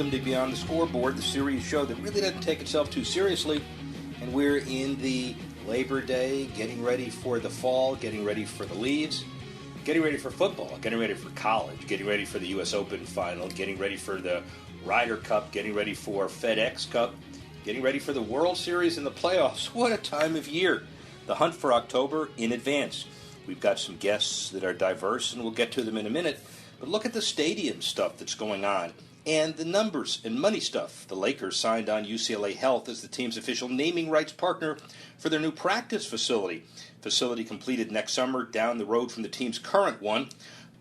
welcome to Beyond the Scoreboard, the serious show that really doesn't take itself too seriously. And we're in the Labor Day, getting ready for the fall, getting ready for the leaves, getting ready for football, getting ready for college, getting ready for the U.S. Open final, getting ready for the Ryder Cup, getting ready for FedEx Cup, getting ready for the World Series and the playoffs. What a time of year. The hunt for October in advance. We've got some guests that are diverse, and we'll get to them in a minute. But look at the stadium stuff that's going on and the numbers and money stuff. The Lakers signed on UCLA Health as the team's official naming rights partner for their new practice facility. Facility completed next summer down the road from the team's current one.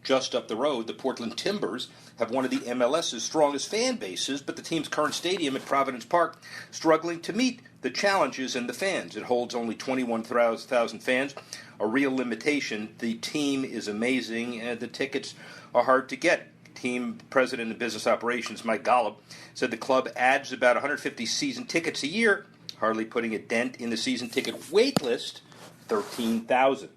Just up the road, the Portland Timbers have one of the MLS's strongest fan bases, but the team's current stadium at Providence Park struggling to meet the challenges and the fans. It holds only 21,000 fans, a real limitation. The team is amazing, and the tickets are hard to get. Team president of business operations, Mike Golub, said the club adds about 150 season tickets a year, hardly putting a dent in the season ticket wait list, 13,000.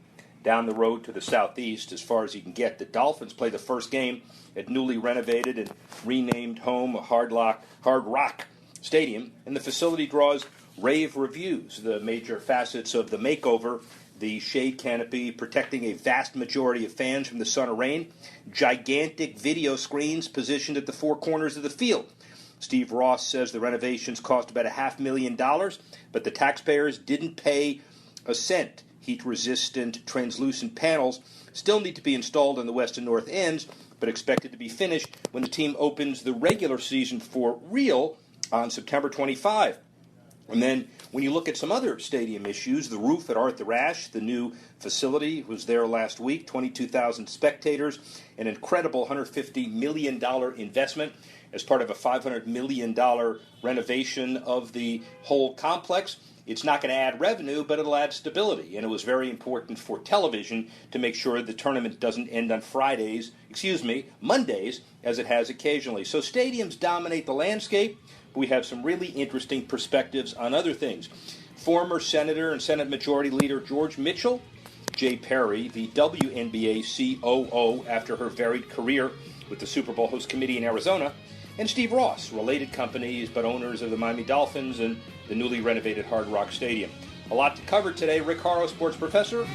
Down the road to the southeast, as far as you can get, the Dolphins play the first game at newly renovated and renamed home Hard Rock Stadium, and the facility draws rave reviews. The major facets of the makeover: the shade canopy protecting a vast majority of fans from the sun or rain, gigantic video screens positioned at the four corners of the field. Steve Ross says the renovations cost about $500,000, but the taxpayers didn't pay a cent. Heat-resistant, translucent panels still need to be installed on the west and north ends, but expected to be finished when the team opens the regular season for real on September 25. And then when you look at some other stadium issues, the roof at Arthur Ashe, the new facility, was there last week, 22,000 spectators, an incredible $150 million investment as part of a $500 million renovation of the whole complex. It's not going to add revenue, but it'll add stability. And it was very important for television to make sure the tournament doesn't end on Mondays, as it has occasionally. So stadiums dominate the landscape. We have some really interesting perspectives on other things. Former Senator and Senate Majority Leader George Mitchell, Jay Perry, the WNBA COO after her varied career with the Super Bowl host committee in Arizona, and Steve Ross, related companies but owners of the Miami Dolphins and the newly renovated Hard Rock Stadium. A lot to cover today. Rick Horrow, sports professor.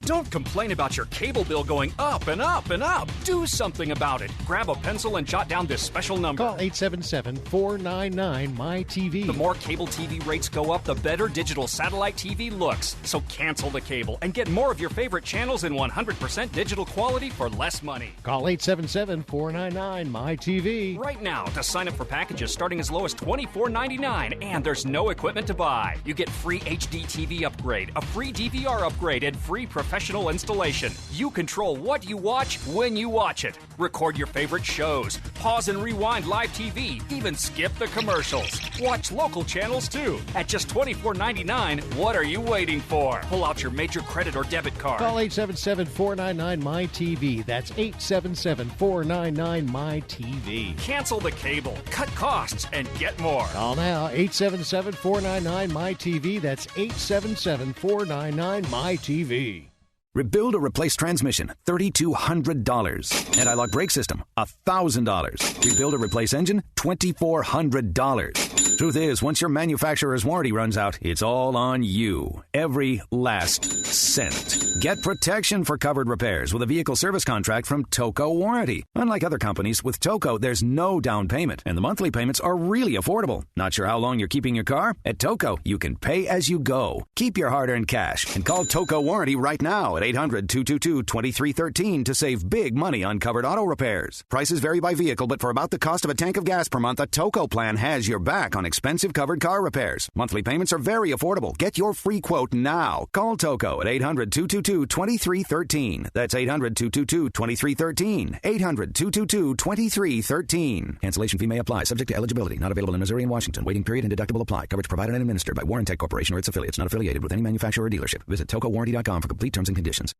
Don't complain about your cable bill going up and up and up. Do something about it. Grab a pencil and jot down this special number. Call 877-499-MY-TV. The more cable TV rates go up, the better digital satellite TV looks. So cancel the cable and get more of your favorite channels in 100% digital quality for less money. Call 877-499-MY-TV. Right now to sign up for packages starting as low as $24.99, and there's no equipment to buy. You get free HD TV upgrade, a free DVR upgrade, and free professional installation. You control what you watch when you watch it. Record your favorite shows. Pause and rewind live TV. Even skip the commercials. Watch local channels too. At just $24.99, what are you waiting for? Pull out your major credit or debit card. Call 877-499-MY-TV. That's 877-499-MY-TV. Cancel the cable, cut costs, and get more. Call now, 877-499-MY-TV. That's 877-499-MY-TV. Rebuild or replace transmission, $3,200. Anti-lock brake system, $1,000. Rebuild or replace engine, $2,400. Truth is, once your manufacturer's warranty runs out, it's all on you. Every last cent. Get protection for covered repairs with a vehicle service contract from Toco Warranty. Unlike other companies, with Toco, there's no down payment, and the monthly payments are really affordable. Not sure how long you're keeping your car? At Toco, you can pay as you go. Keep your hard-earned cash and call Toco Warranty right now at 800-222-2313 to save big money on covered auto repairs. Prices vary by vehicle, but for about the cost of a tank of gas per month, a Toco plan has your back on expensive covered car repairs. Monthly payments are very affordable. Get your free quote now. Call Toco at 800-222-2313. That's 800-222-2313. 800-222-2313. Cancellation fee may apply. Subject to eligibility. Not available in Missouri and Washington. Waiting period and deductible apply. Coverage provided and administered by Warrantech Corporation or its affiliates. Not affiliated with any manufacturer or dealership. Visit TocoWarranty.com for complete terms and conditions.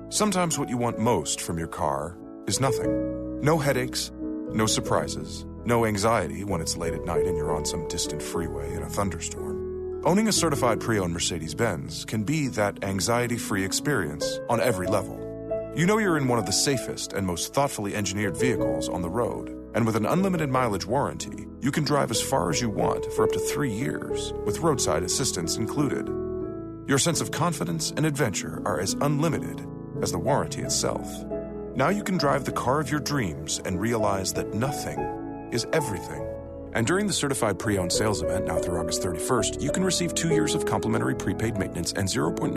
Sometimes what you want most from your car is nothing. No headaches, no surprises, no anxiety when it's late at night and you're on some distant freeway in a thunderstorm. Owning a certified pre-owned Mercedes-Benz can be that anxiety-free experience on every level. You know you're in one of the safest and most thoughtfully engineered vehicles on the road. And with an unlimited mileage warranty, you can drive as far as you want for up to 3 years, with roadside assistance included. Your sense of confidence and adventure are as unlimited as the warranty itself. Now you can drive the car of your dreams and realize that nothing is everything. And during the certified pre-owned sales event, now through August 31st, you can receive 2 years of complimentary prepaid maintenance and 0.99%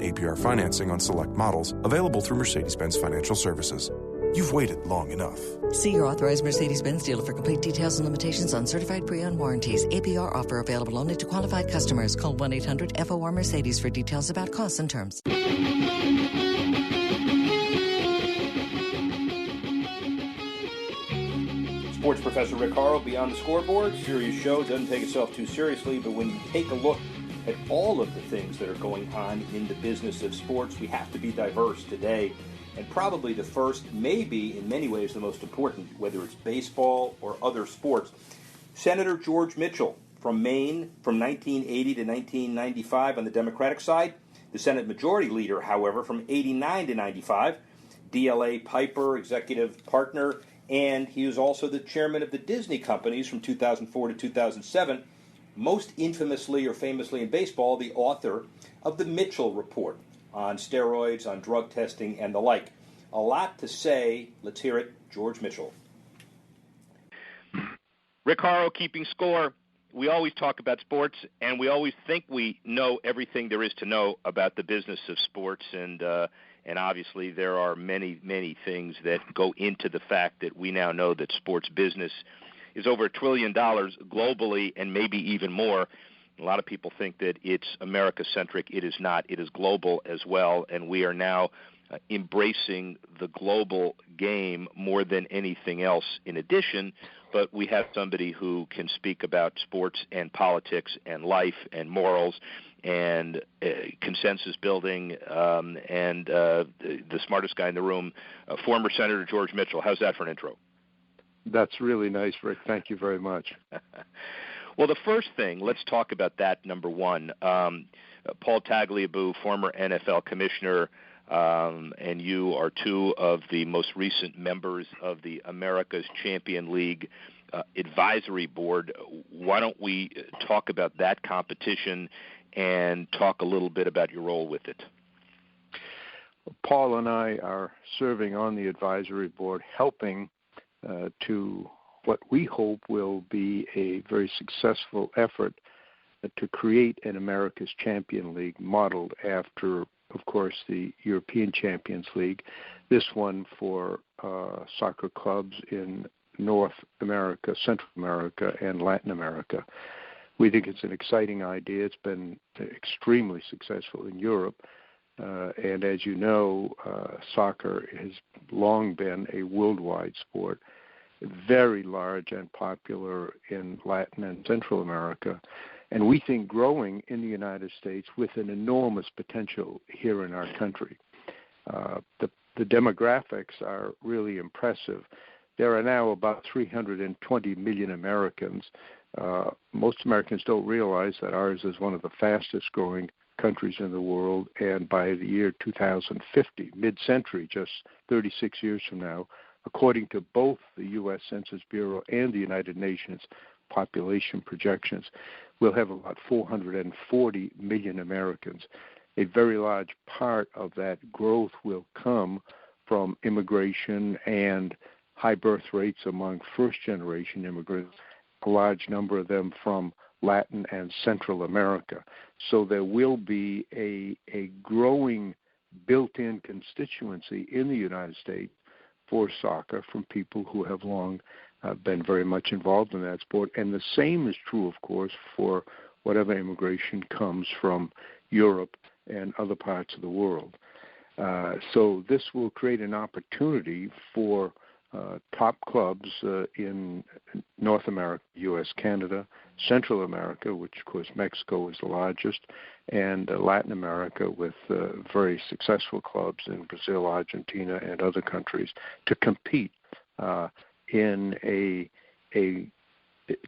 APR financing on select models, available through Mercedes-Benz Financial Services. You've waited long enough. See your authorized Mercedes-Benz dealer for complete details and limitations on certified pre-owned warranties. APR offer available only to qualified customers. Call 1-800-FOR-Mercedes for details about costs and terms. Sports professor Rick Horrow, Beyond the Scoreboard. Serious show, doesn't take itself too seriously, but when you take a look at all of the things that are going on in the business of sports, we have to be diverse today. And probably the first, maybe in many ways the most important, whether it's baseball or other sports. Senator George Mitchell from Maine from 1980 to 1995 on the Democratic side. The Senate Majority Leader, however, from 89 to 95. DLA Piper, executive partner, and he was also the chairman of the Disney companies from 2004 to 2007. Most infamously or famously in baseball, the author of the Mitchell Report on steroids, on drug testing, and the like. A lot to say. Let's hear it. George Mitchell. Rick Horrow, keeping score. We always talk about sports, and we always think we know everything there is to know about the business of sports, and obviously there are many, many things that go into the fact that we now know that sports business is over $1 trillion globally and maybe even more. A lot of people think that it's America-centric. It is not. It is global as well, and we are now embracing the global game more than anything else in addition, but we have somebody who can speak about sports and politics and life and morals and consensus building and the smartest guy in the room, former Senator George Mitchell. How's that for an intro? That's really nice, Rick. Thank you very much. Well, the first thing, let's talk about that, number one. Paul Tagliabue, former NFL commissioner, and you are two of the most recent members of the America's Champion League Advisory Board. Why don't we talk about that competition and talk a little bit about your role with it? Paul and I are serving on the advisory board, helping to what we hope will be a very successful effort to create an America's Champion League modeled after, of course, the European Champions League, this one for soccer clubs in North America, Central America, and Latin America. We think it's an exciting idea. It's been extremely successful in Europe. And as you know, soccer has long been a worldwide sport, very large and popular in Latin and Central America, and we think growing in the United States with an enormous potential here in our country. The demographics are really impressive. There are now about 320 million Americans. Most Americans don't realize that ours is one of the fastest growing countries in the world, and by the year 2050, mid-century, just 36 years from now, according to both the U.S. Census Bureau and the United Nations population projections, we'll have about 440 million Americans. A very large part of that growth will come from immigration and high birth rates among first-generation immigrants, a large number of them from Latin and Central America. So there will be a growing built-in constituency in the United States for soccer from people who have long been very much involved in that sport. And the same is true, of course, for whatever immigration comes from Europe and other parts of the world. So this will create an opportunity for top clubs in North America, U.S., Canada, Central America, which, of course, Mexico is the largest, and Latin America with very successful clubs in Brazil, Argentina, and other countries to compete in a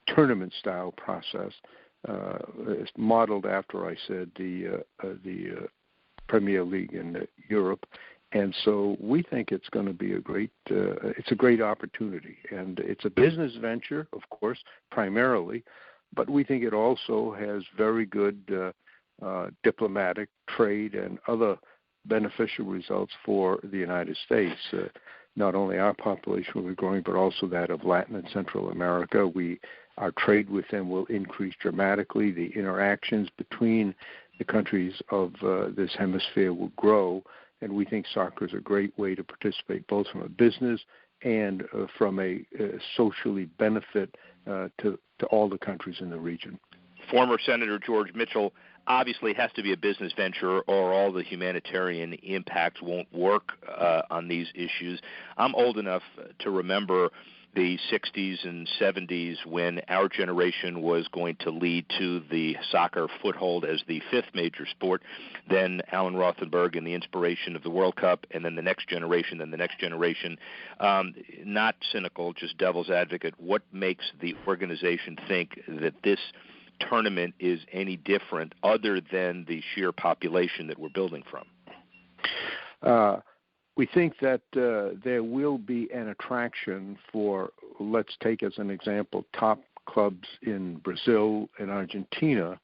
tournament-style process It's modeled after, I said, the Premier League in Europe. And so we think it's going to be it's a great opportunity. And it's a business venture, of course, primarily, but we think it also has very good diplomatic, trade, and other beneficial results for the United States. Not only our population will be growing, but also that of Latin and Central America. Our trade with them will increase dramatically. The interactions between the countries of this hemisphere will grow, and we think soccer is a great way to participate both from a business and from a socially benefit to all the countries in the region. Former Senator George Mitchell obviously has to be a business venture or all the humanitarian impacts won't work on these issues. I'm old enough to remember the 60s and 70s when our generation was going to lead to the soccer foothold as the fifth major sport, then Alan Rothenberg and the inspiration of the World Cup, and then the next generation, not cynical, just devil's advocate. What makes the organization think that this tournament is any different other than the sheer population that we're building from? We think that there will be an attraction for, let's take as an example, top clubs in Brazil and Argentina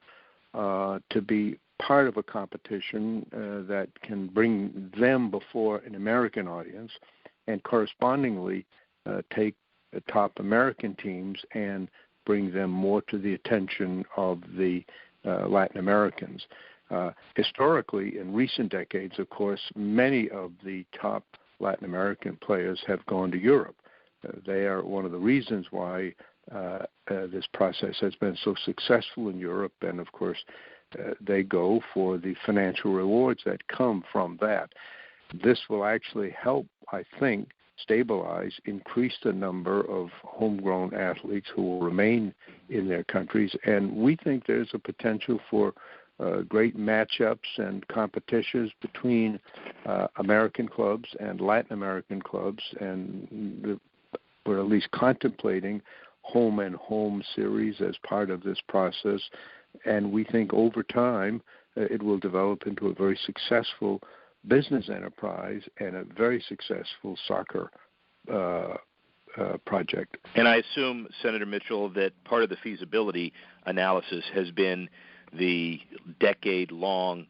to be part of a competition that can bring them before an American audience, and correspondingly take the top American teams and bring them more to the attention of the Latin Americans. Historically, in recent decades, of course, many of the top Latin American players have gone to Europe. They are one of the reasons why this process has been so successful in Europe, and of course, they go for the financial rewards that come from that. This will actually help, I think, stabilize, increase the number of homegrown athletes who will remain in their countries, and we think there's a potential for great matchups and competitions between American clubs and Latin American clubs, and we're at least contemplating home and home series as part of this process, and we think over time it will develop into a very successful business enterprise and a very successful soccer project. And I assume, Senator Mitchell, that part of the feasibility analysis has been the decade-long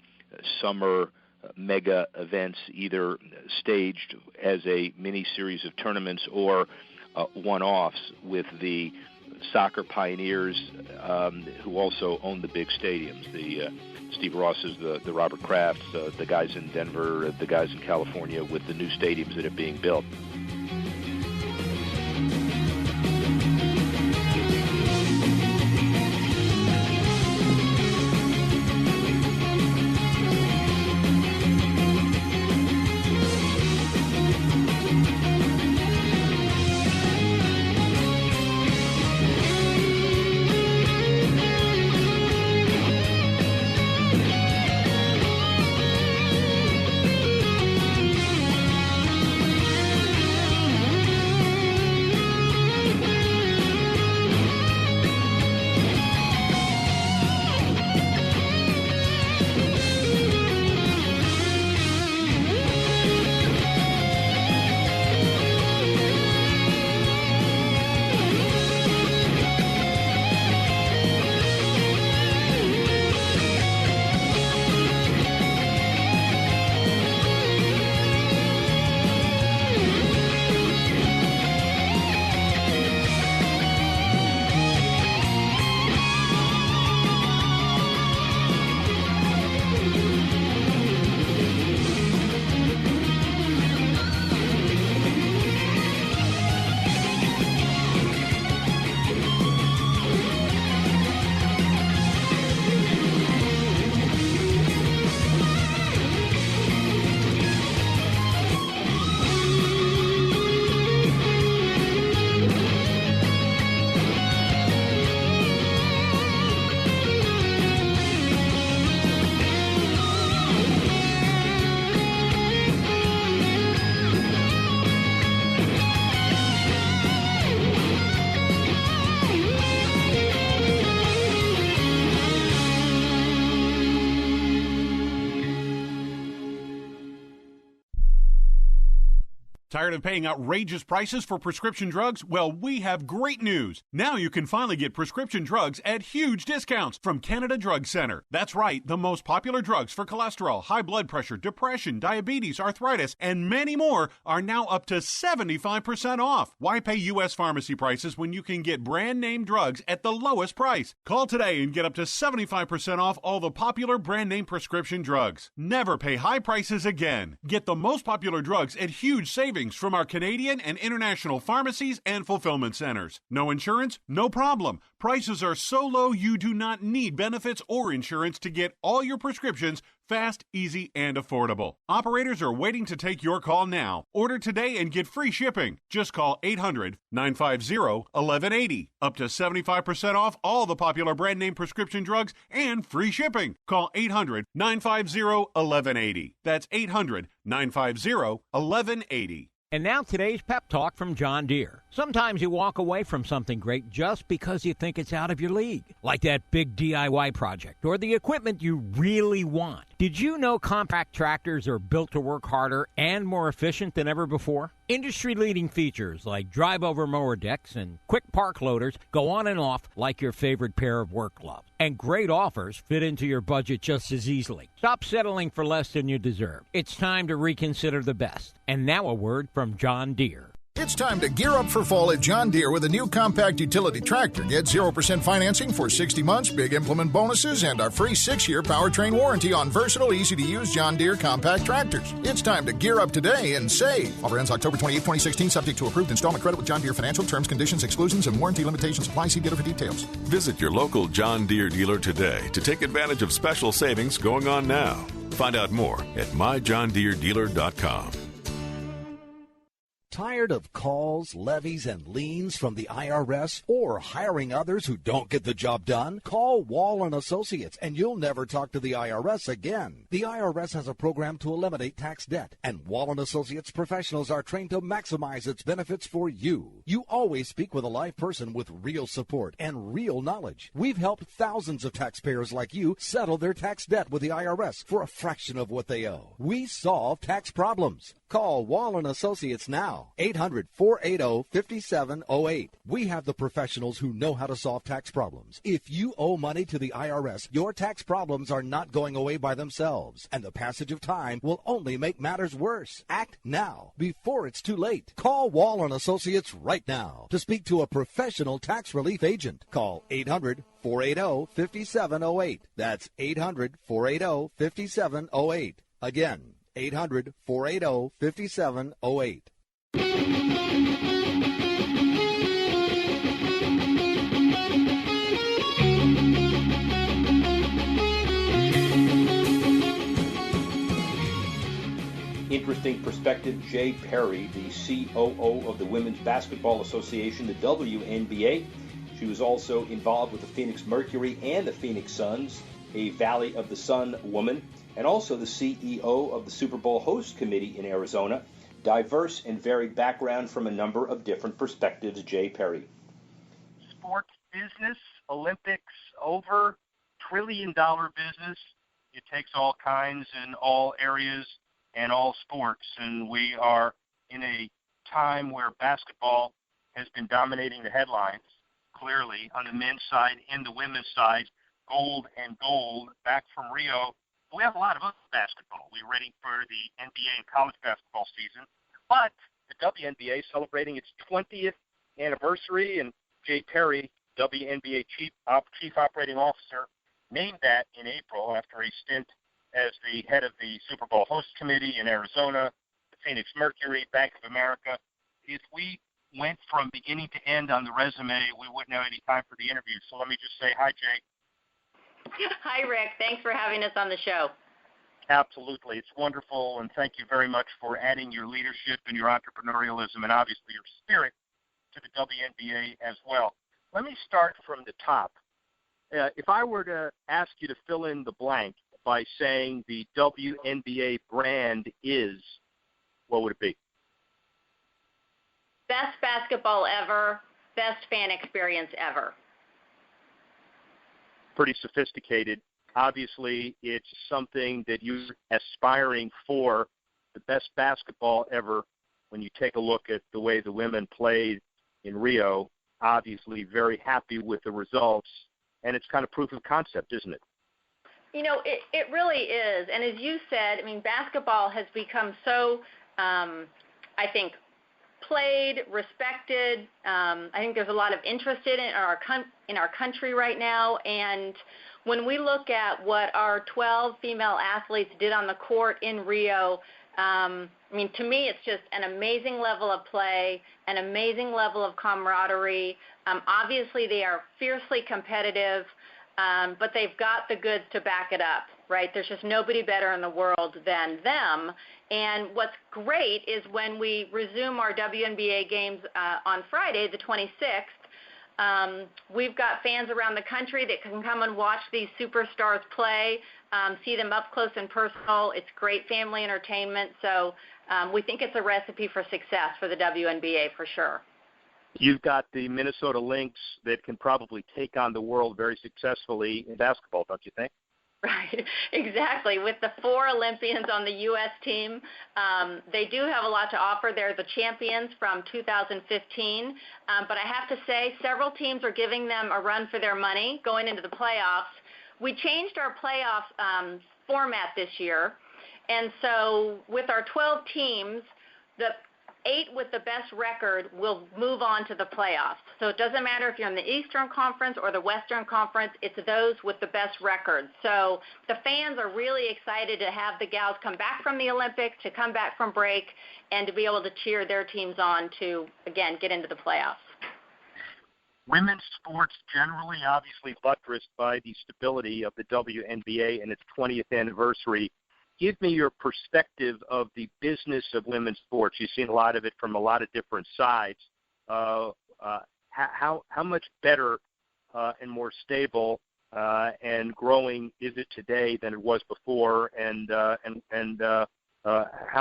summer mega events, either staged as a mini-series of tournaments or one-offs with the soccer pioneers who also own the big stadiums, the Steve Ross's, the Robert Kraft's, the guys in Denver, the guys in California with the new stadiums that are being built. Tired of paying outrageous prices for prescription drugs? Well, we have great news. Now you can finally get prescription drugs at huge discounts from Canada Drug Center. That's right, the most popular drugs for cholesterol, high blood pressure, depression, diabetes, arthritis, and many more are now up to 75% off. Why pay U.S. pharmacy prices when you can get brand name drugs at the lowest price? Call today and get up to 75% off all the popular brand name prescription drugs. Never pay high prices again. Get the most popular drugs at huge savings from our Canadian and international pharmacies and fulfillment centers. No insurance? No problem. Prices are so low you do not need benefits or insurance to get all your prescriptions fast, easy, and affordable. Operators are waiting to take your call now. Order today and get free shipping. Just call 800-950-1180. Up to 75% off all the popular brand name prescription drugs and free shipping. Call 800-950-1180. That's 800-950-1180. And now today's pep talk from John Deere. Sometimes you walk away from something great just because you think it's out of your league, like that big DIY project or the equipment you really want. Did you know compact tractors are built to work harder and more efficient than ever before? Industry-leading features like drive-over mower decks and quick park loaders go on and off like your favorite pair of work gloves. And great offers fit into your budget just as easily. Stop settling for less than you deserve. It's time to reconsider the best. And now a word from John Deere. It's time to gear up for fall at John Deere with a new compact utility tractor. Get 0% financing for 60 months, big implement bonuses, and our free 6-year powertrain warranty on versatile, easy-to-use John Deere compact tractors. It's time to gear up today and save. Offer ends October 28, 2016, subject to approved installment credit with John Deere Financial. Terms, conditions, exclusions, and warranty limitations apply. See dealer for details. Visit your local John Deere dealer today to take advantage of special savings going on now. Find out more at myjohndeeredealer.com. Tired of calls, levies, and liens from the IRS or hiring others who don't get the job done? Call Wall & Associates and you'll never talk to the IRS again. The IRS has a program to eliminate tax debt, and Wall & Associates professionals are trained to maximize its benefits for you. You always speak with a live person with real support and real knowledge. We've helped thousands of taxpayers like you settle their tax debt with the IRS for a fraction of what they owe. We solve tax problems. Call Wall & Associates now, 800-480-5708. We have the professionals who know how to solve tax problems. If you owe money to the IRS, your tax problems are not going away by themselves, and the passage of time will only make matters worse. Act now, before it's too late. Call Wall & Associates right now to speak to a professional tax relief agent. Call 800-480-5708. That's 800-480-5708. Again, 800-480-5708. Interesting perspective. Jay Perry, the COO of the Women's Basketball Association, the WNBA. She was also involved with the Phoenix Mercury and the Phoenix Suns, a Valley of the Sun woman, and also the CEO of the Super Bowl Host Committee in Arizona. Diverse and varied background from a number of different perspectives. Jay Perry. Sports business, Olympics, over $1 trillion business. It takes all kinds in all areas and all sports. And we are in a time where basketball has been dominating the headlines, clearly, on the men's side and the women's side. Gold and gold back from Rio. We have a lot of other basketball. We're ready for the NBA and college basketball season. But the WNBA celebrating its 20th anniversary, and Jay Perry, WNBA Chief Operating Officer, named that in April after a stint as the head of the Super Bowl Host Committee in Arizona, the Phoenix Mercury, Bank of America. If we went from beginning to end on the resume, we wouldn't have any time for the interview. So let me just say hi, Jay. Hi, Rick. Thanks for having us on the show. Absolutely. It's wonderful, and thank you very much for adding your leadership and your entrepreneurialism and obviously your spirit to the WNBA as well. Let me start from the top. If I were to ask you to fill in the blank by saying the WNBA brand is, what would it be? Best basketball ever, best fan experience ever. Pretty sophisticated. Obviously, it's something that you're aspiring for, the best basketball ever, when you take a look at the way the women played in Rio. Obviously very happy with the results, and it's kind of proof of concept, isn't it? It really is. And as you said, basketball has become so, I think, played, respected. I think there's a lot of interest in it in our country right now. And when we look at what our 12 female athletes did on the court in Rio, to me, it's just an amazing level of play, an amazing level of camaraderie. Obviously, they are fiercely competitive, but they've got the goods to back it up, right? There's just nobody better in the world than them. And what's great is when we resume our WNBA games on Friday, the 26th, we've got fans around the country that can come and watch these superstars play, see them up close and personal. It's great family entertainment. So we think it's a recipe for success for the WNBA for sure. You've got the Minnesota Lynx that can probably take on the world very successfully in basketball, don't you think? Right, exactly. With the 4 Olympians on the U.S. team, they do have a lot to offer. They're the champions from 2015. But I have to say, several teams are giving them a run for their money going into the playoffs. We changed our playoff format this year. And so with our 12 teams, the 8 with the best record will move on to the playoffs. So it doesn't matter if you're in the Eastern Conference or the Western Conference, it's those with the best record. So the fans are really excited to have the gals come back from the Olympics, to come back from break, and to be able to cheer their teams on to, again, get into the playoffs. Women's sports generally obviously buttressed by the stability of the WNBA and its 20th anniversary. Give me your perspective of the business of women's sports. You've seen a lot of it from a lot of different sides. How much better and more stable and growing is it today than it was before? And how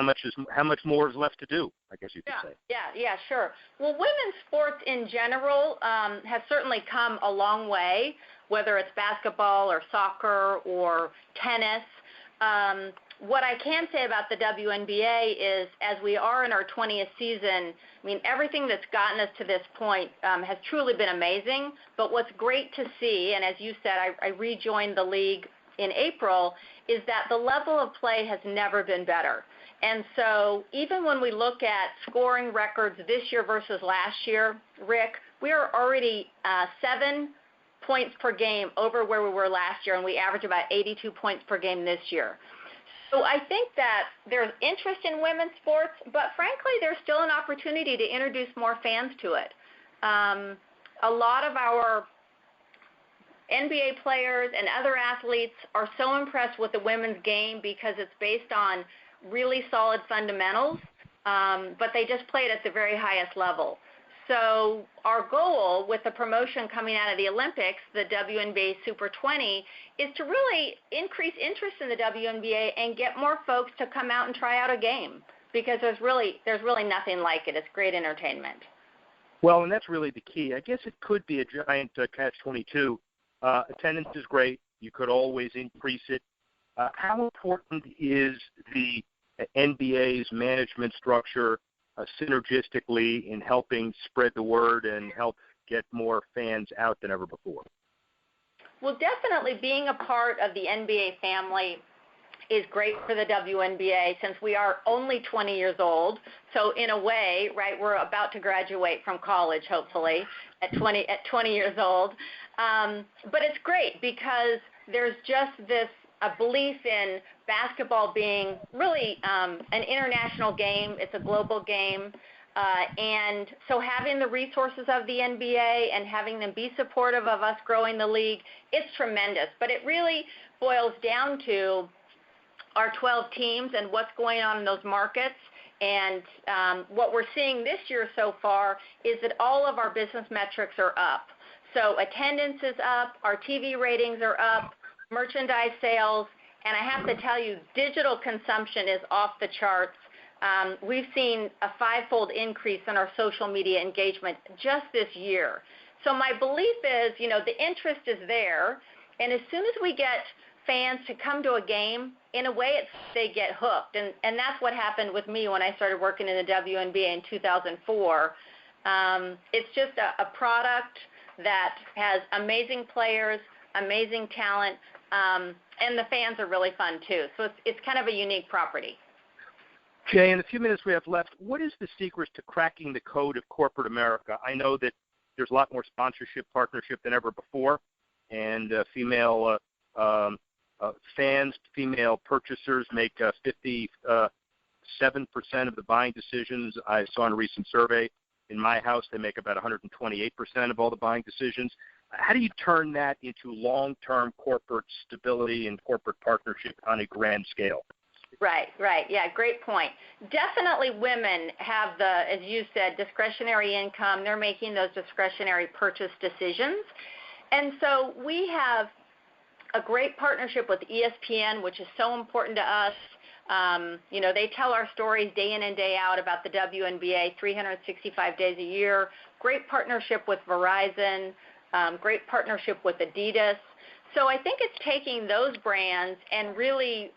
much more is left to do, I guess you could say. Yeah, sure. Well, women's sports in general has certainly come a long way, whether it's basketball or soccer or tennis. What I can say about the WNBA is, as we are in our 20th season, everything that's gotten us to this point has truly been amazing. But what's great to see, and as you said, I rejoined the league in April, is that the level of play has never been better. And so even when we look at scoring records this year versus last year, Rick, we are already 7 points per game over where we were last year, and we average about 82 points per game this year. So I think that there's interest in women's sports, but frankly, there's still an opportunity to introduce more fans to it. A lot of our NBA players and other athletes are so impressed with the women's game because it's based on really solid fundamentals, but they just play it at the very highest level. So our goal with the promotion coming out of the Olympics, the WNBA Super 20, is to really increase interest in the WNBA and get more folks to come out and try out a game, because there's really nothing like it. It's great entertainment. Well, and that's really the key. I guess it could be a giant catch-22. Attendance is great. You could always increase it. How important is the NBA's management structure synergistically in helping spread the word and help get more fans out than ever before? Well, definitely being a part of the NBA family is great for the WNBA since we are only 20 years old. So in a way, right, we're about to graduate from college, hopefully, at 20 years old. But it's great because there's just a belief in basketball being really an international game. It's a global game. And so having the resources of the NBA and having them be supportive of us growing the league, it's tremendous. But it really boils down to our 12 teams and what's going on in those markets. And what we're seeing this year so far is that all of our business metrics are up. So attendance is up, our TV ratings are up, merchandise sales, and I have to tell you, digital consumption is off the charts. We've seen a 5-fold increase in our social media engagement just this year. So my belief is, the interest is there, and as soon as we get fans to come to a game, in a way they get hooked. And that's what happened with me when I started working in the WNBA in 2004. It's just a product that has amazing players, amazing talent, and the fans are really fun too. So it's kind of a unique property. Jay, in the few minutes we have left, what is the secret to cracking the code of corporate America? I know that there's a lot more sponsorship, partnership than ever before, and female fans, female purchasers make 57% of the buying decisions. I saw in a recent survey in my house they make about 128% of all the buying decisions. How do you turn that into long-term corporate stability and corporate partnership on a grand scale? Right. Yeah, great point. Definitely women have the, as you said, discretionary income. They're making those discretionary purchase decisions. And so we have a great partnership with ESPN, which is so important to us. They tell our stories day in and day out about the WNBA 365 days a year. Great partnership with Verizon, great partnership with Adidas. So I think it's taking those brands and really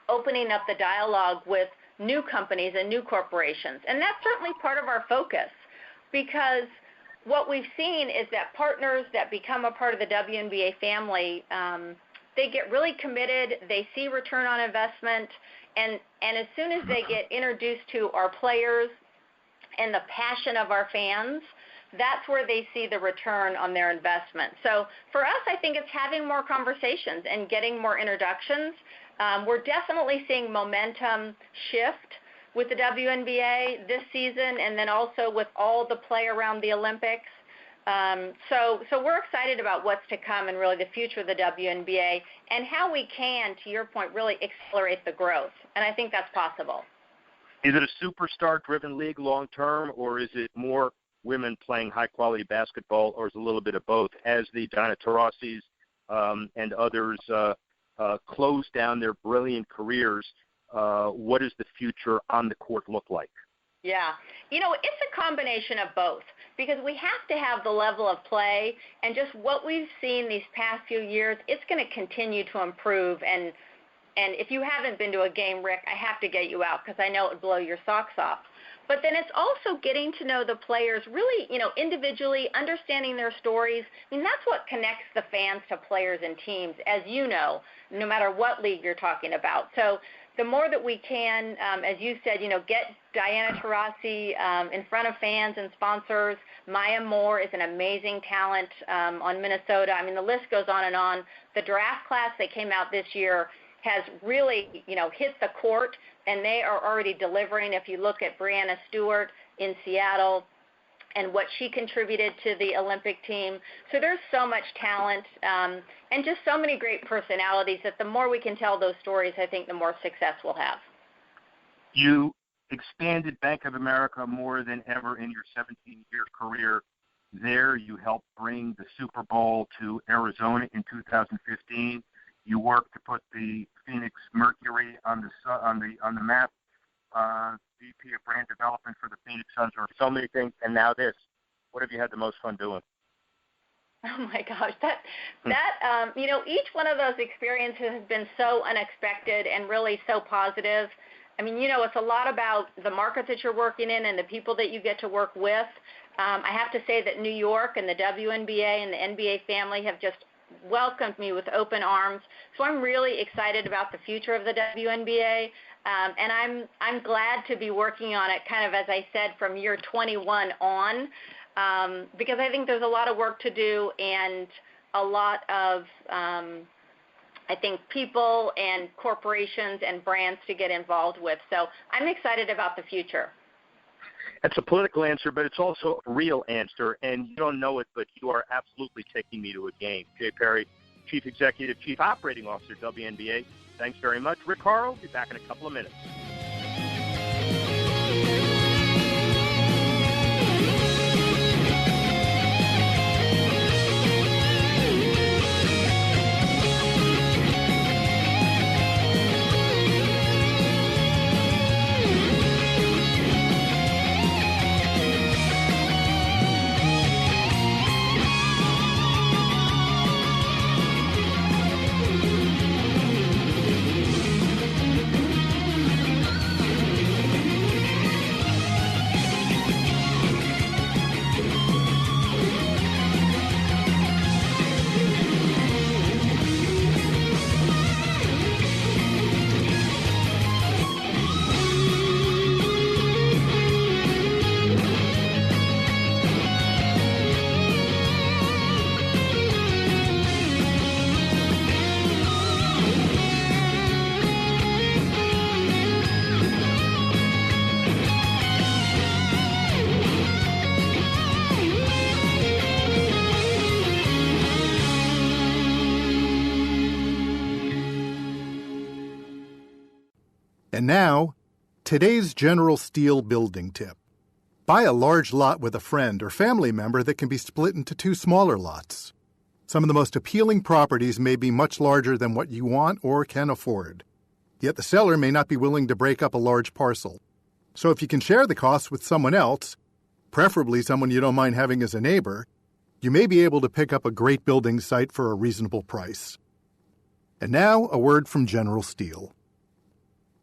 opening up the dialogue with new companies and new corporations. And that's certainly part of our focus, because what we've seen is that partners that become a part of the WNBA family, they get really committed, they see return on investment, and as soon as they get introduced to our players and the passion of our fans, that's where they see the return on their investment. So for us, I think it's having more conversations and getting more introductions. We're definitely seeing momentum shift with the WNBA this season, and then also with all the play around the Olympics. So we're excited about what's to come and really the future of the WNBA and how we can, to your point, really accelerate the growth. And I think that's possible. Is it a superstar-driven league long-term, or is it more women playing high-quality basketball, or is it a little bit of both? As the Diana Taurasi's and others close down their brilliant careers, what does the future on the court look like? Yeah. It's a combination of both, because we have to have the level of play, and just what we've seen these past few years, it's going to continue to improve. And if you haven't been to a game, Rick, I have to get you out, because I know it would blow your socks off. But then it's also getting to know the players really, individually, understanding their stories. I mean, that's what connects the fans to players and teams, as you know, no matter what league you're talking about. So the more that we can, as you said, get Diana Taurasi in front of fans and sponsors. Maya Moore is an amazing talent on Minnesota. I mean, the list goes on and on. The draft class that came out this year has really, hit the court, and they are already delivering. If you look at Breanna Stewart in Seattle and what she contributed to the Olympic team. So there's so much talent and just so many great personalities that the more we can tell those stories, I think the more success we'll have. You expanded Bank of America more than ever in your 17-year career there. You helped bring the Super Bowl to Arizona in 2015. You worked to put the Phoenix Mercury on the map. VP of Brand Development for the Phoenix Suns, or so many things, and now this. What have you had the most fun doing? Oh my gosh, each one of those experiences has been so unexpected and really so positive. I mean, it's a lot about the markets that you're working in and the people that you get to work with. I have to say that New York and the WNBA and the NBA family have just welcomed me with open arms. So I'm really excited about the future of the WNBA, and I'm glad to be working on it kind of, as I said, from year 21 on, because I think there's a lot of work to do and a lot of, I think, people and corporations and brands to get involved with. So I'm excited about the future. It's a political answer, but it's also a real answer, and you don't know it, but you are absolutely taking me to a game. Jay Perry, Chief Executive, Chief Operating Officer, WNBA. Thanks very much. Rick Horrow will be back in a couple of minutes. And now, today's General Steel building tip. Buy a large lot with a friend or family member that can be split into 2 smaller lots. Some of the most appealing properties may be much larger than what you want or can afford. Yet the seller may not be willing to break up a large parcel. So if you can share the costs with someone else, preferably someone you don't mind having as a neighbor, you may be able to pick up a great building site for a reasonable price. And now, a word from General Steel.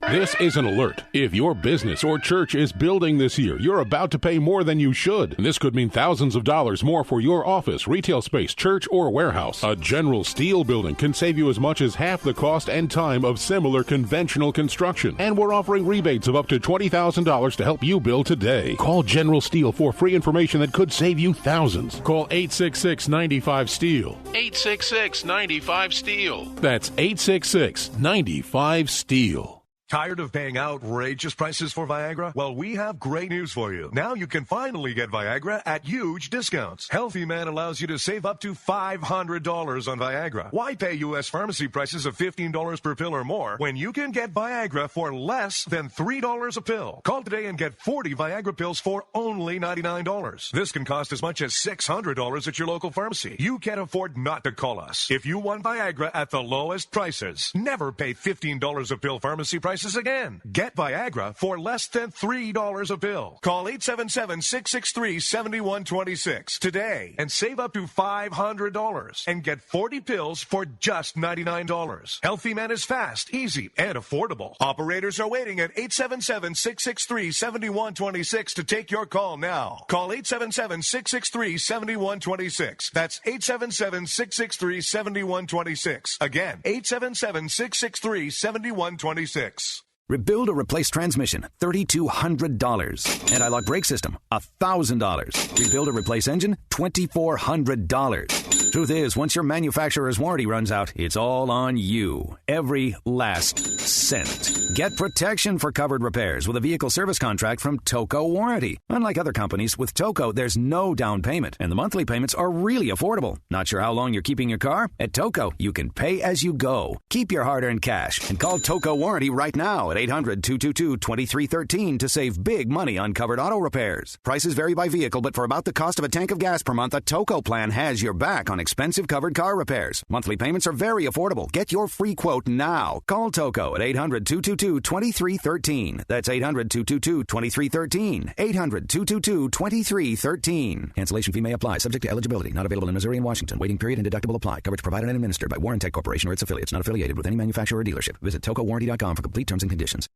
This is an alert. If your business or church is building this year, you're about to pay more than you should. This could mean thousands of dollars more for your office, retail space, church, or warehouse. A General Steel building can save you as much as half the cost and time of similar conventional construction. And we're offering rebates of up to $20,000 to help you build today. Call General Steel for free information that could save you thousands. Call 866-95-STEEL. 866-95-STEEL. That's 866-95-STEEL. Tired of paying outrageous prices for Viagra? Well, we have great news for you. Now you can finally get Viagra at huge discounts. Healthy Man allows you to save up to $500 on Viagra. Why pay U.S. pharmacy prices of $15 per pill or more when you can get Viagra for less than $3 a pill? Call today and get 40 Viagra pills for only $99. This can cost as much as $600 at your local pharmacy. You can't afford not to call us. If you want Viagra at the lowest prices, never pay $15 a pill pharmacy prices again. Get Viagra for less than $3 a pill. Call 877-663-7126 today and save up to $500 and get 40 pills for just $99. Healthy Man is fast, easy, and affordable. Operators are waiting at 877-663-7126 to take your call now. Call 877-663-7126. That's 877-663-7126. Again, 877-663-7126. Rebuild or replace transmission, $3,200. Anti-lock brake system, $1,000. Rebuild or replace engine, $2,400. Truth is, once your manufacturer's warranty runs out, it's all on you. Every last cent. Get protection for covered repairs with a vehicle service contract from Toco Warranty. Unlike other companies, with Toco, there's no down payment, and the monthly payments are really affordable. Not sure how long you're keeping your car? At Toco, you can pay as you go. Keep your hard-earned cash and call Toco Warranty right now at 800-222-2313 to save big money on covered auto repairs. Prices vary by vehicle, but for about the cost of a tank of gas per month, a Toco plan has your back on expensive covered car repairs. Monthly payments are very affordable. Get your free quote now. Call Toco at 800-222-2313. That's 800-222-2313. 800-222-2313. Cancellation fee may apply, subject to eligibility. Not available in Missouri and Washington. Waiting period and deductible apply. Coverage provided and administered by Warrantech Corporation or its affiliates. Not affiliated with any manufacturer or dealership. Visit TocoWarranty.com for complete terms and conditions.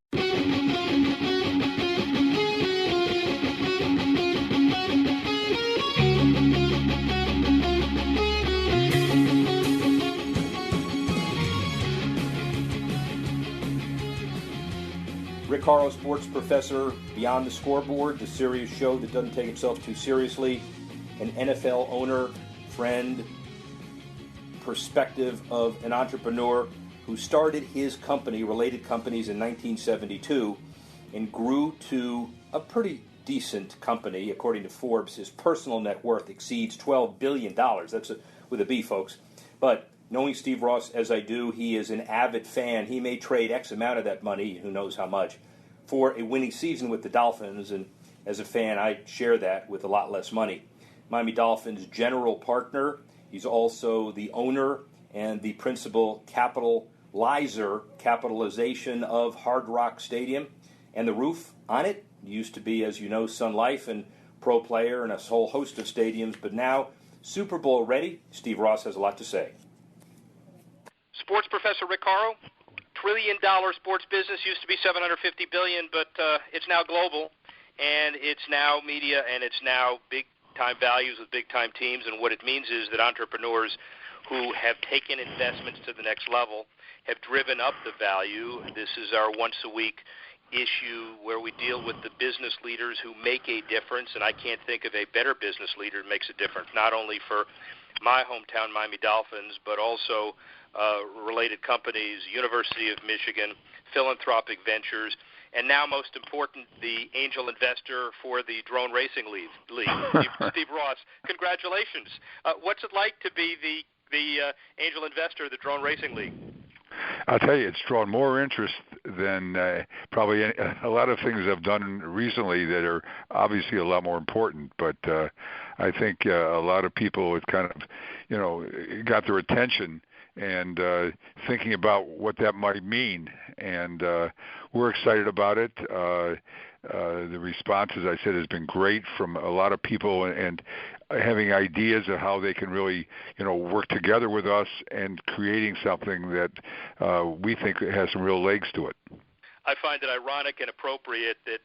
Rick Horrow, sports professor, Beyond the Scoreboard, the serious show that doesn't take itself too seriously, an NFL owner, friend, perspective of an entrepreneur who started his company, Related Companies, in 1972 and grew to a pretty decent company. According to Forbes, his personal net worth exceeds $12 billion. That's with a B, folks. But knowing Steve Ross as I do, he is an avid fan. He may trade X amount of that money, who knows how much, for a winning season with the Dolphins. And as a fan, I share that with a lot less money. Miami Dolphins general partner. He's also the owner and the principal capitalization of Hard Rock Stadium. And the roof on it used to be, as you know, Sun Life and Pro Player and a whole host of stadiums. But now, Super Bowl ready. Steve Ross has a lot to say. Sports professor Rick Horrow. $1 trillion sports business used to be $750 billion, but it's now global, and it's now media, and it's now big-time values with big-time teams. And what it means is that entrepreneurs who have taken investments to the next level have driven up the value. This is our once-a-week issue where we deal with the business leaders who make a difference, and I can't think of a better business leader who makes a difference, not only for my hometown Miami Dolphins, but also Related Companies, University of Michigan, Philanthropic Ventures, and now most important, the angel investor for the Drone Racing League, Steve Ross. Congratulations. What's it like to be the angel investor of the Drone Racing League? I'll tell you, it's drawn more interest than probably a lot of things I've done recently that are obviously a lot more important. But I think a lot of people have kind of, got their attention and thinking about what that might mean. And we're excited about it. The response, as I said, has been great from a lot of people and having ideas of how they can really, work together with us and creating something that we think has some real legs to it. I find it ironic and appropriate that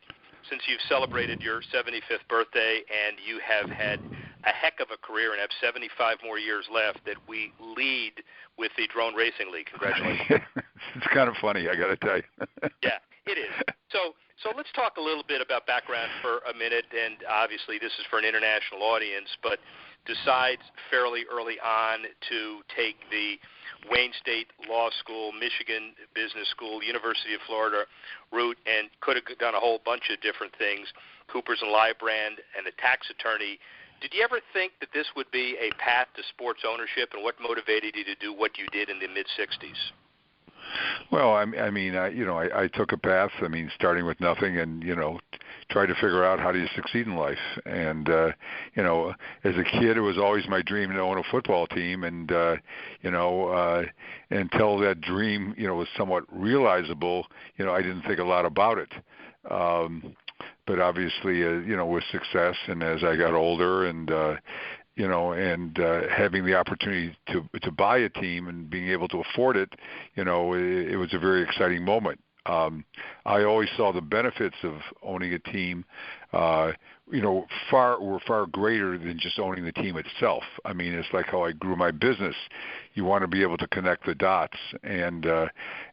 since you've celebrated your 75th birthday and you have had a heck of a career and have 75 more years left, that we lead with the Drone Racing League. Congratulations. It's kind of funny, I got to tell you. Yeah, it is. So let's talk a little bit about background for a minute, and obviously this is for an international audience, but decides fairly early on to take the Wayne State Law School, Michigan Business School, University of Florida route, and could have done a whole bunch of different things, Coopers and Lybrand, and a tax attorney. Did you ever think that this would be a path to sports ownership, and what motivated you to do what you did in the mid-'60s? Well, I took a path, starting with nothing and, try to figure out how do you succeed in life. And, as a kid, it was always my dream to own a football team. And, until that dream, was somewhat realizable, I didn't think a lot about it. But obviously, with success and as I got older and, having the opportunity to buy a team and being able to afford it, it was a very exciting moment. I always saw the benefits of owning a team, were far greater than just owning the team itself. It's like how I grew my business. You want to be able to connect the dots, and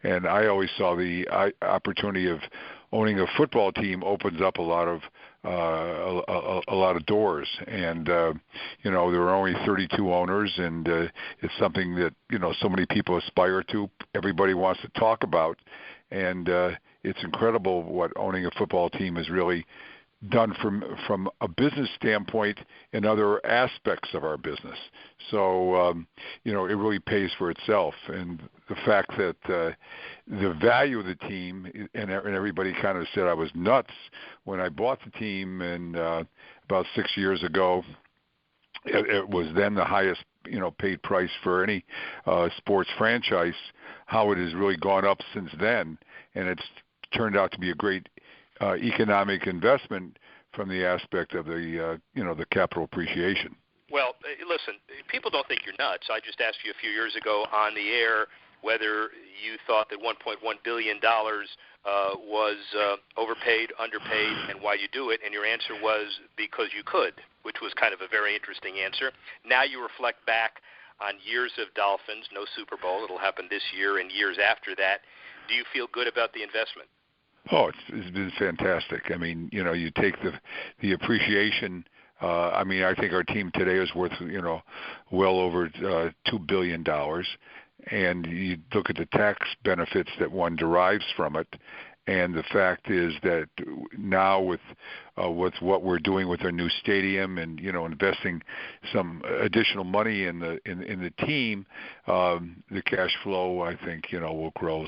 I always saw the opportunity of owning a football team opens up a lot of doors, and there are only 32 owners, and it's something that so many people aspire to. Everybody wants to talk about, and it's incredible what owning a football team has really done from a business standpoint in other aspects of our business. So it really pays for itself, and the fact that the value of the team, and everybody kind of said I was nuts when I bought the team, and about 6 years ago, it was then the highest paid price for any sports franchise. How it has really gone up since then, and it's turned out to be a great economic investment from the aspect of the capital appreciation. Well, listen, people don't think you're nuts. I just asked you a few years ago on the air whether you thought that $1.1 billion was overpaid, underpaid, and why you do it, and your answer was because you could, which was kind of a very interesting answer. Now you reflect back on years of Dolphins, no Super Bowl. It'll happen this year and years after that. Do you feel good about the investment? Oh, it's been fantastic. You take the appreciation. I think our team today is worth, well over $2 billion. And you look at the tax benefits that one derives from it. And the fact is that now with what we're doing with our new stadium and investing some additional money in the team, the cash flow I think will grow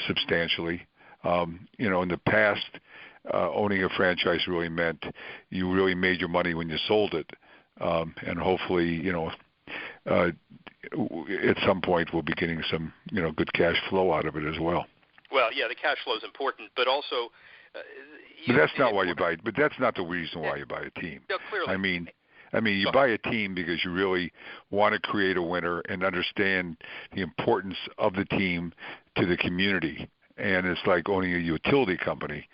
substantially. In the past, owning a franchise really meant you really made your money when you sold it, and hopefully at some point we'll be getting some good cash flow out of it as well. Well, yeah, the cash flow is important, but also. But that's not why you buy it. But that's not the reason why you buy a team. No, clearly. You buy a team because you really want to create a winner and understand the importance of the team to the community. And it's like owning a utility company.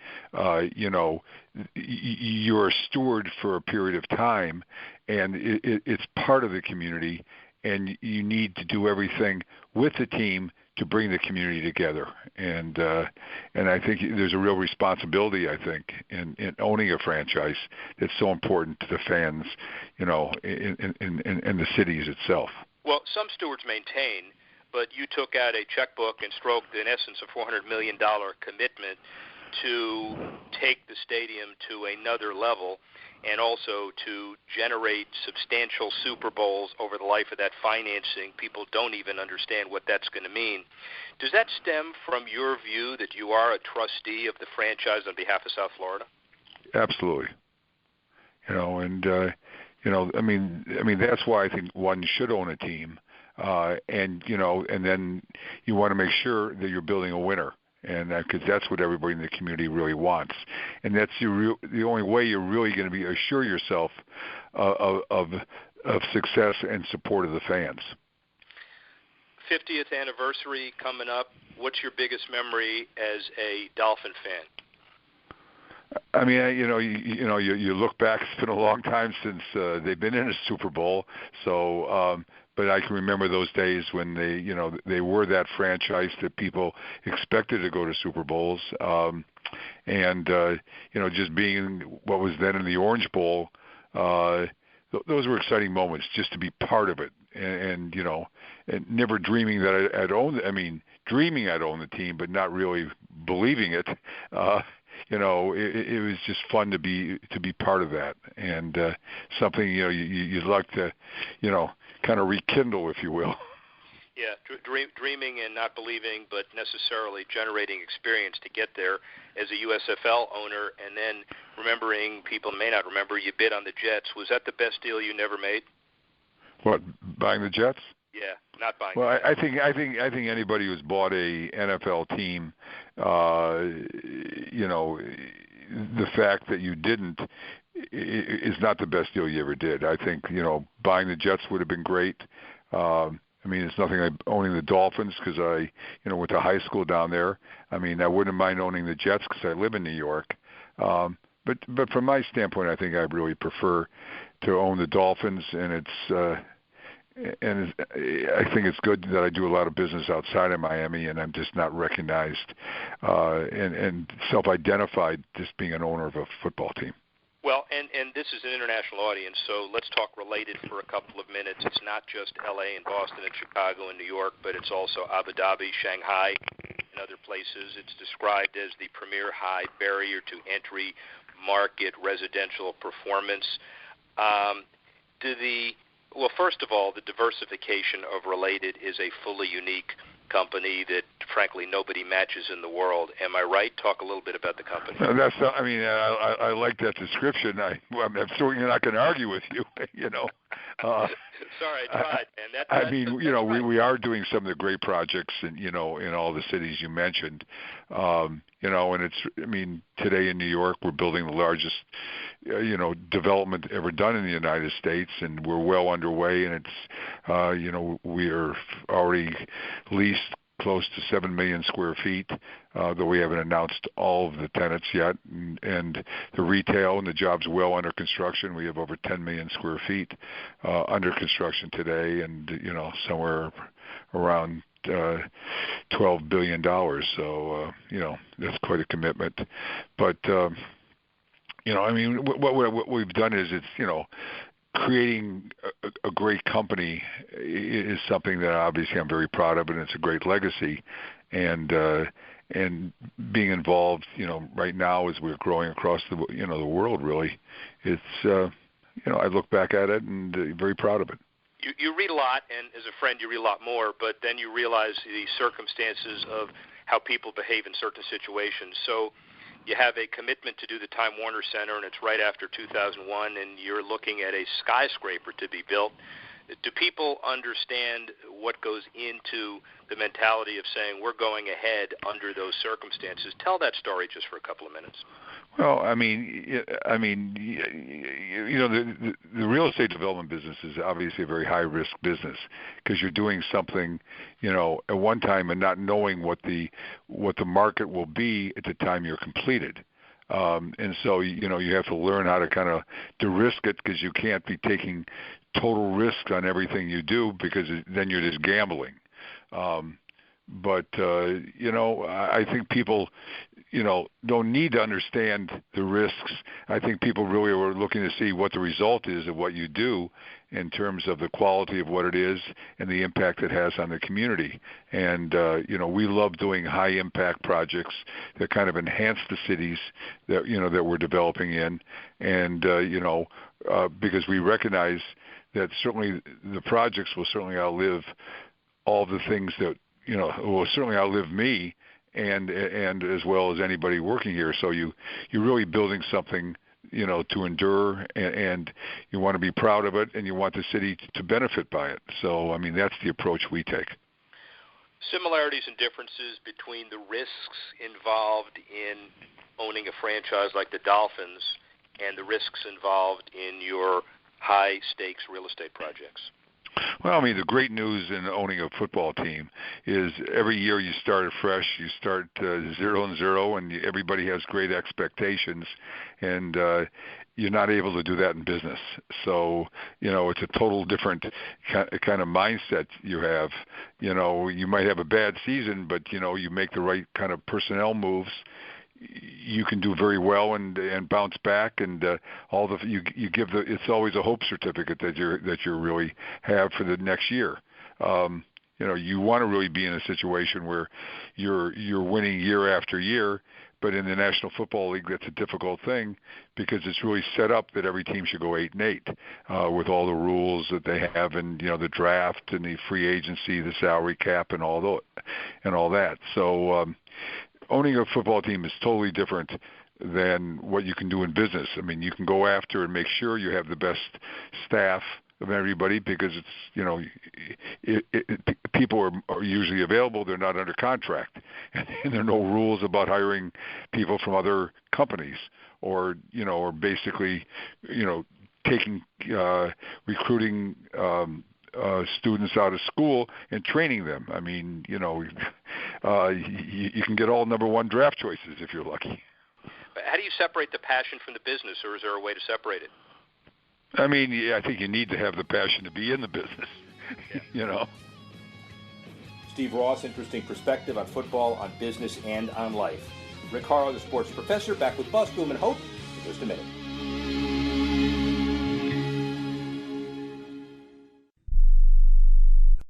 You're a steward for a period of time, and it's part of the community, and you need to do everything with the team to bring the community together, and I think there's a real responsibility, I think, in owning a franchise that's so important to the fans, in the cities itself. Well, some stewards maintain, but you took out a checkbook and stroked, in essence, a $400 million commitment to take the stadium to another level and also to generate substantial Super Bowls over the life of that financing. People don't even understand what that's going to mean. Does that stem from your view that you are a trustee of the franchise on behalf of South Florida? Absolutely. I mean, that's why I think one should own a team, and then you want to make sure that you're building a winner, and because that's what everybody in the community really wants, and that's the only way you're really going to be assure yourself of success and support of the fans. 50th anniversary coming up. What's your biggest memory as a Dolphin fan? I mean, you look back. It's been a long time since they've been in a Super Bowl. So, but I can remember those days when they were that franchise that people expected to go to Super Bowls, and just being what was then in the Orange Bowl. Those were exciting moments just to be part of it, and never dreaming that I'd own. I mean, dreaming I'd own the team, but not really believing it. It was just fun to be part of that, and something you'd like to kind of rekindle, if you will. Yeah, dreaming and not believing, but necessarily generating experience to get there as a USFL owner, and then remembering, people may not remember, you bid on the Jets. Was that the best deal you never made? What, buying the Jets? Yeah, not buying. Well, I think anybody who's bought a NFL team, the fact that you didn't is not the best deal you ever did. I think buying the Jets would have been great. I mean, it's nothing like owning the Dolphins because I went to high school down there. I mean, I wouldn't mind owning the Jets because I live in New York. But from my standpoint, I think I really prefer to own the Dolphins, and I think it's good that I do a lot of business outside of Miami, and I'm just not recognized and self-identified just being an owner of a football team. Well, and this is an international audience, so let's talk related for a couple of minutes. It's not just L.A. and Boston and Chicago and New York, but it's also Abu Dhabi, Shanghai, and other places. It's described as the premier high barrier to entry market residential performance. Well, first of all, the diversification of Related is a fully unique company that, frankly, nobody matches in the world. Am I right? Talk a little bit about the company. I like that description. I'm certainly not going to argue with you. Sorry, I tried, man. We are doing some of the great projects in all the cities you mentioned. And today in New York we're building the largest development ever done in the United States, and we're well underway, and it's we are already leased close to 7 million square feet, though we haven't announced all of the tenants yet, and the retail and the jobs well under construction. We have over 10 million square feet under construction today, and somewhere around $12 billion. So that's quite a commitment. But what we've done is it's creating a great company is something that obviously I'm very proud of, and it's a great legacy. And being involved, right now as we're growing across the the world, really, it's I look back at it and very proud of it. You read a lot, and as a friend you read a lot more, but then you realize the circumstances of how people behave in certain situations. So you have a commitment to do the Time Warner Center, and it's right after 2001, and you're looking at a skyscraper to be built. Do people understand what goes into the mentality of saying we're going ahead under those circumstances? Tell that story just for a couple of minutes. Well, the real estate development business is obviously a very high-risk business because you're doing something, at one time and not knowing what the market will be at the time you're completed. And so, you have to learn how to kind of de-risk it because you can't be taking total risk on everything you do because then you're just gambling. But I think people, don't need to understand the risks. I think people really are looking to see what the result is of what you do in terms of the quality of what it is and the impact it has on the community. And, we love doing high-impact projects that kind of enhance the cities that, that we're developing in. And, because we recognize that certainly the projects will certainly outlive all the things that, will certainly outlive me and as well as anybody working here. So you're really building something, to endure, and you want to be proud of it, and you want the city to benefit by it. So, that's the approach we take. Similarities and differences between the risks involved in owning a franchise like the Dolphins and the risks involved in your high-stakes real estate projects. Well, the great news in owning a football team is every year you start fresh. You start 0-0, and everybody has great expectations, and you're not able to do that in business. So, it's a total different kind of mindset you have. You might have a bad season, but, you make the right kind of personnel moves. You can do very well and bounce back, and you give it's always a hope certificate that you really have for the next year. You want to really be in a situation where you're winning year after year, but in the National Football League that's a difficult thing because it's really set up that every team should go 8-8 with all the rules that they have, and the draft and the free agency, the salary cap, and all that. So. Owning a football team is totally different than what you can do in business. You can go after and make sure you have the best staff of everybody because it's, people are usually available. They're not under contract. And there are no rules about hiring people from other companies or basically, taking, recruiting, students out of school and training them. You can get all number one draft choices if you're lucky. How do you separate the passion from the business, or is there a way to separate it? I think you need to have the passion to be in the business, Steve Ross, interesting perspective on football, on business, and on life. Rick Horrow, the sports professor, back with Bus, Boom, and Hope in just a minute.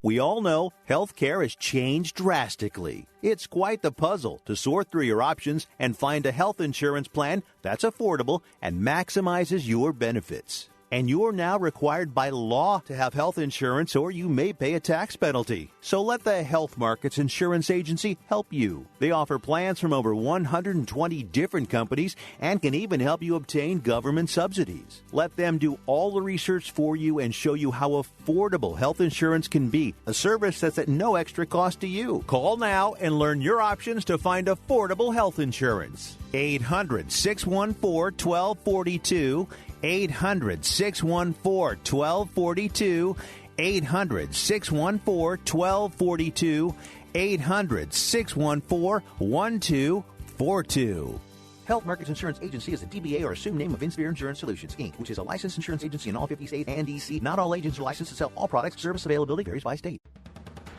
We all know healthcare has changed drastically. It's quite the puzzle to sort through your options and find a health insurance plan that's affordable and maximizes your benefits. And you're now required by law to have health insurance, or you may pay a tax penalty. So let the Health Markets Insurance Agency help you. They offer plans from over 120 different companies and can even help you obtain government subsidies. Let them do all the research for you and show you how affordable health insurance can be, a service that's at no extra cost to you. Call now and learn your options to find affordable health insurance. 800-614-1242. 800-614-1242. 800-614-1242. 800-614-1242. Health Markets Insurance Agency is a DBA or assumed name of Insphere Insurance Solutions, Inc., which is a licensed insurance agency in all 50 states and D.C. Not all agents are licensed to sell all products. Service availability varies by state.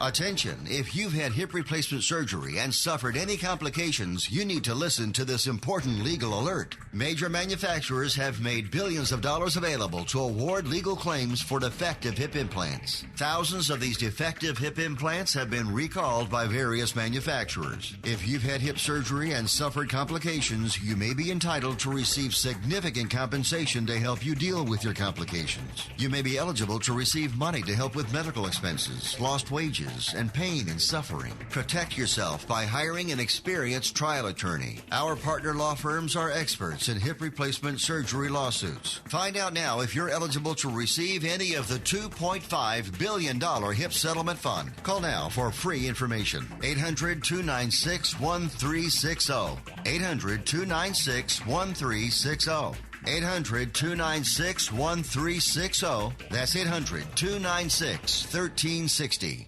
Attention, if you've had hip replacement surgery and suffered any complications, you need to listen to this important legal alert. Major manufacturers have made billions of dollars available to award legal claims for defective hip implants. Thousands of these defective hip implants have been recalled by various manufacturers. If you've had hip surgery and suffered complications, you may be entitled to receive significant compensation to help you deal with your complications. You may be eligible to receive money to help with medical expenses, lost wages, and pain and suffering. Protect yourself by hiring an experienced trial attorney. Our partner law firms are experts in hip replacement surgery lawsuits. Find out now if you're eligible to receive any of the $2.5 billion HIP settlement fund. Call now for free information. 800-296-1360. 800-296-1360. 800-296-1360. That's 800-296-1360.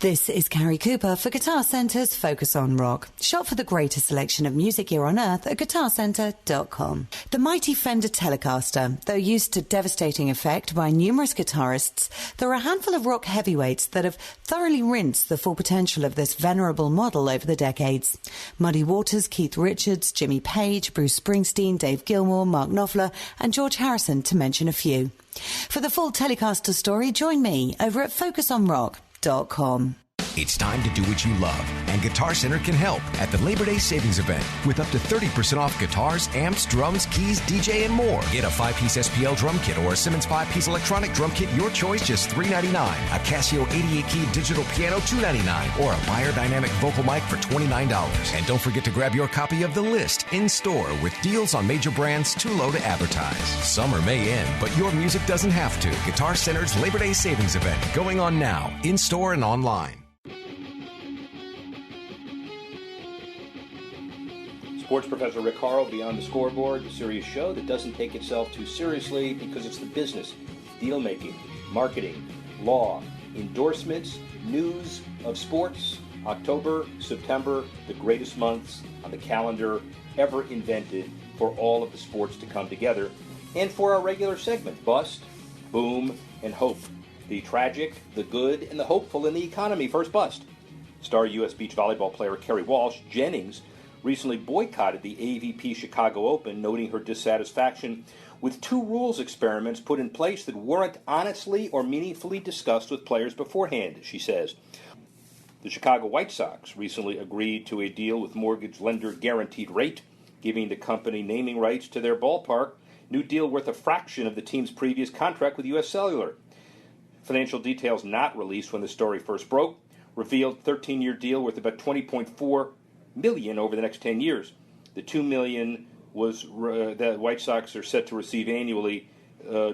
This is Carrie Cooper for Guitar Centre's Focus on Rock. Shop for the greatest selection of music gear on earth at guitarcenter.com. The mighty Fender Telecaster, though used to devastating effect by numerous guitarists, there are a handful of rock heavyweights that have thoroughly rinsed the full potential of this venerable model over the decades. Muddy Waters, Keith Richards, Jimmy Page, Bruce Springsteen, Dave Gilmour, Mark Knopfler and George Harrison, to mention a few. For the full Telecaster story, join me over at FocusOnRock.com. It's time to do what you love, and Guitar Center can help at the Labor Day Savings Event with up to 30% off guitars, amps, drums, keys, DJ, and more. Get a 5-piece SPL drum kit or a Simmons 5-piece electronic drum kit, your choice, just $3.99. A Casio 88-key digital piano, $2.99. Or a Beyer Dynamic vocal mic for $29. And don't forget to grab your copy of The List in-store with deals on major brands too low to advertise. Summer may end, but your music doesn't have to. Guitar Center's Labor Day Savings Event, going on now, in-store and online. Sports Professor Rick Horrow, Beyond the Scoreboard, the serious show that doesn't take itself too seriously because it's the business, deal-making, marketing, law, endorsements, news of sports. October, September, the greatest months on the calendar ever invented for all of the sports to come together. And for our regular segment, Bust, Boom, and Hope. The tragic, the good, and the hopeful in the economy. First Bust. Star U.S. beach volleyball player Kerry Walsh Jennings recently boycotted the AVP Chicago Open, noting her dissatisfaction with 2 rules experiments put in place that weren't honestly or meaningfully discussed with players beforehand, she says. The Chicago White Sox recently agreed to a deal with mortgage lender Guaranteed Rate, giving the company naming rights to their ballpark, new deal worth a fraction of the team's previous contract with U.S. Cellular. Financial details not released when the story first broke revealed 13-year deal worth about $20.4 million over the next 10 years. The $2 million was the White Sox are set to receive annually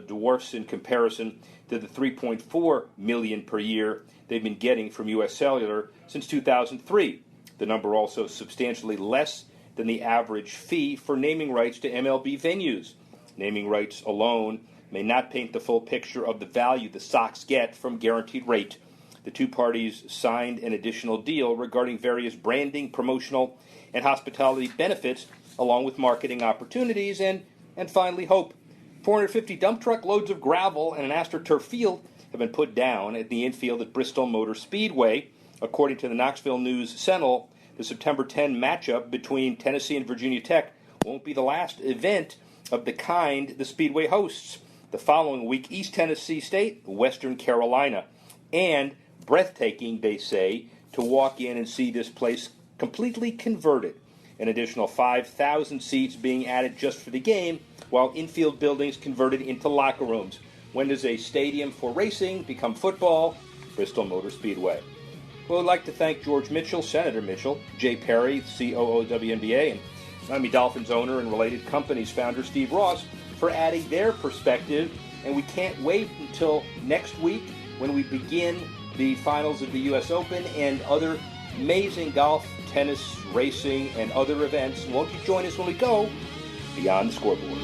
dwarfs in comparison to the $3.4 million per year they've been getting from U.S. Cellular since 2003. The number also substantially less than the average fee for naming rights to MLB venues. Naming rights alone may not paint the full picture of the value the Sox get from Guaranteed Rate. The 2 parties signed an additional deal regarding various branding, promotional, and hospitality benefits, along with marketing opportunities, and finally, hope. 450 dump truck loads of gravel and an AstroTurf field have been put down at the infield at Bristol Motor Speedway. According to the Knoxville News-Sentinel, the September 10 matchup between Tennessee and Virginia Tech won't be the last event of the kind the Speedway hosts. The following week, East Tennessee State, Western Carolina, and breathtaking, they say, to walk in and see this place completely converted. An additional 5,000 seats being added just for the game, while infield buildings converted into locker rooms. When does a stadium for racing become football? Bristol Motor Speedway. Well, I'd like to thank George Mitchell, Senator Mitchell, Jay Perry, COO WNBA, and Miami Dolphins owner and related companies founder Steve Ross for adding their perspective. And we can't wait until next week when we begin the finals of the U.S. Open and other amazing golf, tennis, racing, and other events. Won't you join us when we go Beyond the Scoreboard?